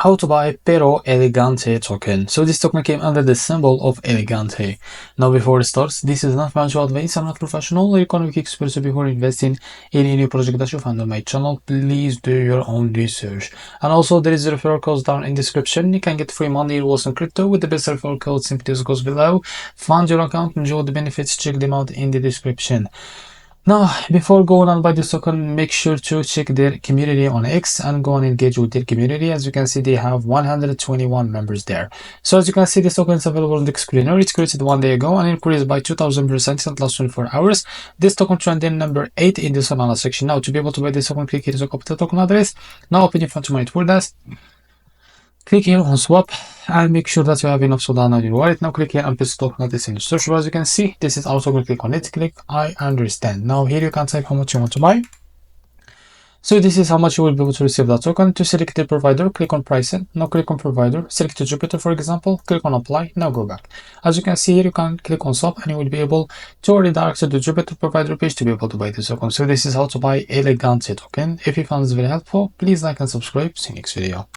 How to buy Pero Elegante token. So this token came under the symbol of Elegante. Now before it starts, this is not financial advice. I'm not professional or economic expert. So before investing in any project that you find on my channel, please do your own research. And also there is a referral code down in the description. You can get free money in Wilson crypto with the best referral code. Simply just goes below. Fund your account, enjoy the benefits. Check them out in the description. Now, before going on by this token, make sure to check their community on X and go and engage with their community. As you can see, they have 121 members there. So as you can see, this token is available on the screener. It's created 1 day ago and increased by 2000% in the last 24 hours. This token trending number 8 in the Solana section. Now, to be able to buy this token, click here to copy the token address. Now, open your phone to monitor this. Click here on swap and make sure that you have enough Solana in your wallet. Now click here and paste token address in the search bar. As you can see, this is also going to click on it. Click I understand. Now here you can type how much you want to buy. So this is how much you will be able to receive that token. To select the provider, click on pricing. Now click on provider. Select Jupiter, for example. Click on apply. Now go back. As you can see here, you can click on swap and you will be able to redirect to the Jupiter provider page to be able to buy this token. So this is how to buy Elegante token. If you found this very helpful, please like and subscribe. See you next video.